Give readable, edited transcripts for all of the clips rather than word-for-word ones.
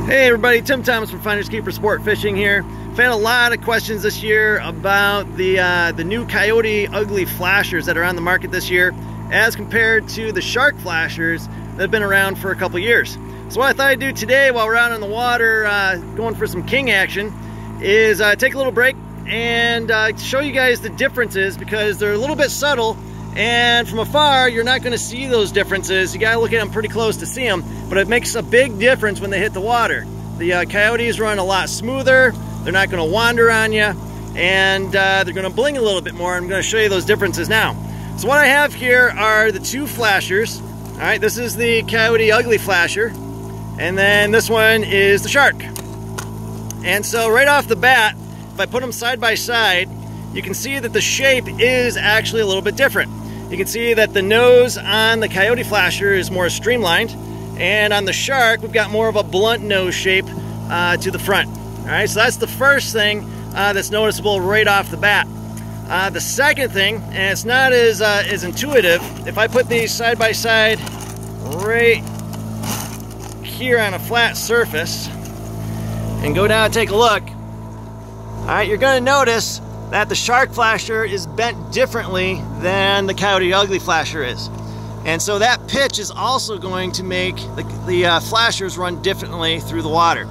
Hey everybody, Tim Thomas from Finders Keepers Sport Fishing here. I've had a lot of questions this year about the new Koyote Ugly flashers that are on the market this year as compared to the shark flashers that have been around for a couple years. So what I thought I'd do today while we're out on the water going for some king action is take a little break and show you guys the differences, because they're a little bit subtle, and from afar you're not going to see those differences. You got to look at them pretty close to see them, but it makes a big difference when they hit the water. The coyotes run a lot smoother, they're not going to wander on you, and they're going to bling a little bit more. I'm going to show you those differences now. So what I have here are the two flashers. All right, this is the Koyote Ugly flasher, and then this one is the shark. And so right off the bat, if I put them side by side, you can see that the shape is actually a little bit different. You can see that the nose on the Koyote flasher is more streamlined, and on the shark we've got more of a blunt nose shape to the front. All right, so that's the first thing that's noticeable right off the bat. The second thing, and it's not as intuitive, if I put these side by side right here on a flat surface and go down and take a look, all right, you're going to notice that the shark flasher is bent differently than the Koyote Ugly flasher is. And so that pitch is also going to make the flashers run differently through the water.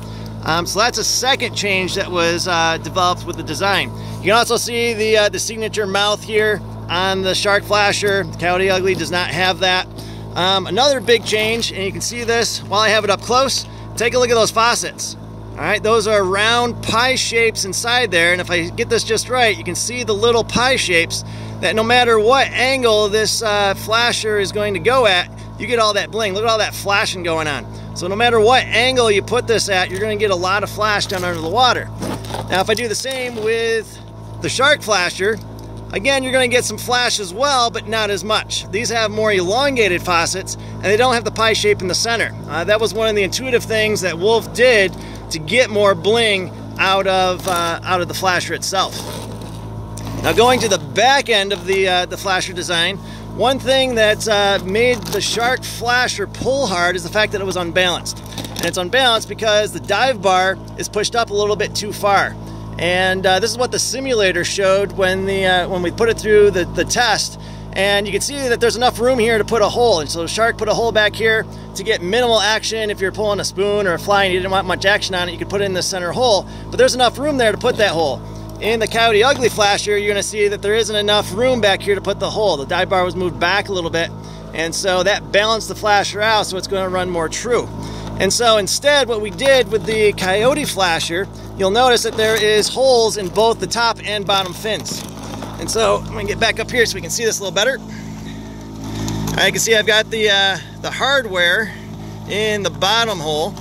So that's a second change that was developed with the design. You can also see the signature mouth here on the shark flasher. The Koyote Ugly does not have that. Another big change, and you can see this while I have it up close, take a look at those faucets. All right, those are round pie shapes inside there, and if I get this just right, you can see the little pie shapes that no matter what angle this flasher is going to go at, you get all that bling. Look at all that flashing going on. So no matter what angle you put this at, you're going to get a lot of flash down under the water. Now if I do the same with the shark flasher, again, you're going to get some flash as well, but not as much. These have more elongated faucets, and they don't have the pie shape in the center. That was one of the intuitive things that Wolf did to get more bling out of the flasher itself. Now going to the back end of the flasher design, one thing that made the shark flasher pull hard is the fact that it was unbalanced. And it's unbalanced because the dive bar is pushed up a little bit too far. And this is what the simulator showed when we put it through the test. And you can see that there's enough room here to put a hole. And so the shark put a hole back here to get minimal action. If you're pulling a spoon or a fly and you didn't want much action on it, you could put it in the center hole. But there's enough room there to put that hole. In the Koyote Ugly flasher, you're going to see that there isn't enough room back here to put the hole. The dive bar was moved back a little bit, and so that balanced the flasher out, so it's going to run more true. And so instead, what we did with the Koyote flasher, you'll notice that there is holes in both the top and bottom fins. And so I'm going to get back up here so we can see this a little better. I can see I've got the hardware in the bottom hole.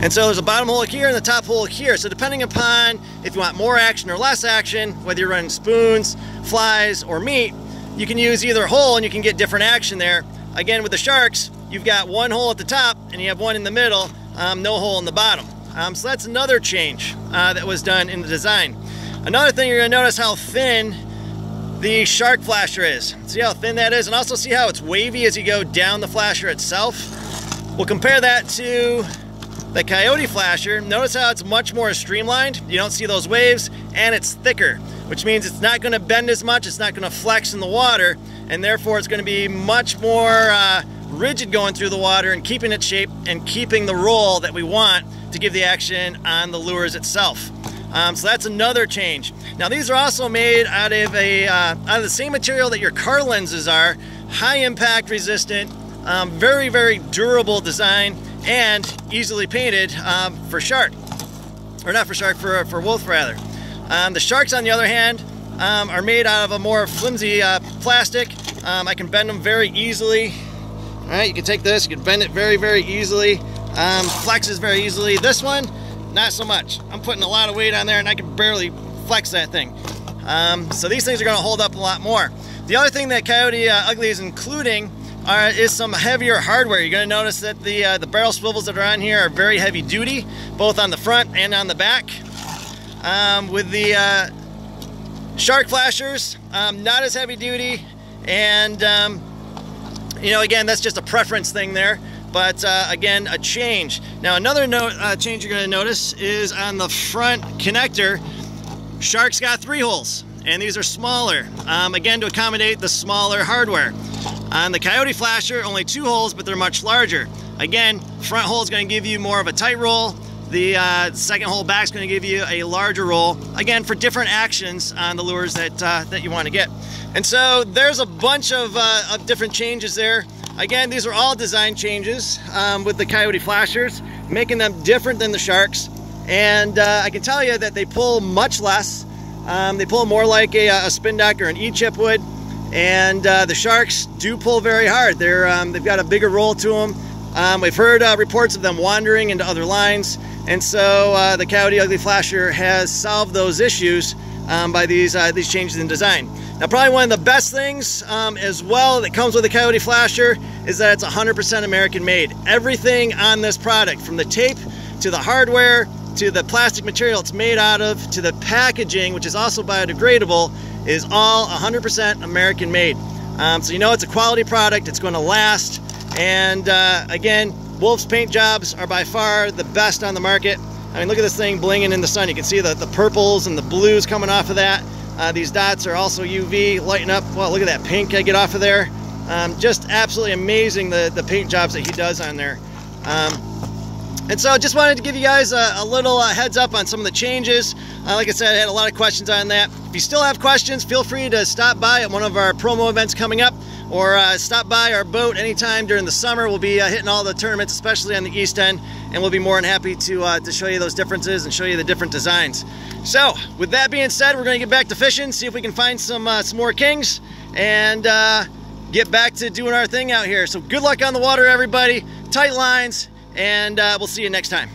And so there's a bottom hole here and the top hole here. So depending upon if you want more action or less action, whether you're running spoons, flies, or meat, you can use either hole and you can get different action there. Again, with the sharks, you've got one hole at the top and you have one in the middle, no hole in the bottom. So that's another change that was done in the design. Another thing, you're going to notice how thin the shark flasher is. See how thin that is, and also see how it's wavy as you go down the flasher itself. We'll compare that to the Koyote flasher. Notice how it's much more streamlined. You don't see those waves, and it's thicker, which means it's not going to bend as much, it's not going to flex in the water, and therefore it's going to be much more rigid going through the water and keeping its shape and keeping the roll that we want to give the action on the lures itself. So that's another change. Now these are also made out of the same material that your car lenses are. High impact resistant, very, very durable design, and easily painted for shark, or not for shark, for wolf rather. The sharks, on the other hand, are made out of a more flimsy plastic. I can bend them very easily. All right, you can take this, you can bend it very, very easily. Flexes very easily. This one, not so much. I'm putting a lot of weight on there and I can barely flex that thing. So these things are going to hold up a lot more. The other thing that Koyote Ugly is including is some heavier hardware. You're going to notice that the barrel swivels that are on here are very heavy duty, both on the front and on the back. With the shark flashers, not as heavy duty, and you know, again, that's just a preference thing there. but again, a change. Now another change you're going to notice is on the front connector. Shark's got 3 holes, and these are smaller, again to accommodate the smaller hardware. On the Koyote flasher, only 2 holes, but they're much larger. Again, front hole is going to give you more of a tight roll. The second hole back is going to give you a larger roll, again for different actions on the lures that you want to get. And so there's a bunch of different changes there. Again, these are all design changes with the Koyote flashers, making them different than the Sharks. And I can tell you that they pull much less. They pull more like a spin deck or an E-chip would. And the Sharks do pull very hard. They've got a bigger roll to them. We've heard reports of them wandering into other lines. And so the Koyote Ugly flasher has solved those issues by these changes in design. Now, probably one of the best things as well that comes with the Koyote flasher is that it's 100% American made. Everything on this product, from the tape to the hardware to the plastic material it's made out of to the packaging, which is also biodegradable, is all 100% American made. So you know it's a quality product, it's going to last. And again, Wolf's paint jobs are by far the best on the market. I mean, look at this thing blinging in the sun. You can see the purples and the blues coming off of that. These dots are also UV lighting up. Well, look at that pink I get off of there. Just absolutely amazing the paint jobs that he does on there. And so I just wanted to give you guys a little heads up on some of the changes. Like I said, I had a lot of questions on that. If you still have questions, feel free to stop by at one of our promo events coming up, or stop by our boat anytime during the summer. We'll be hitting all the tournaments, especially on the East End, and we'll be more than happy to show you those differences and show you the different designs. So with that being said, we're going to get back to fishing, see if we can find some more kings, and get back to doing our thing out here. So good luck on the water, everybody. Tight lines, and we'll see you next time.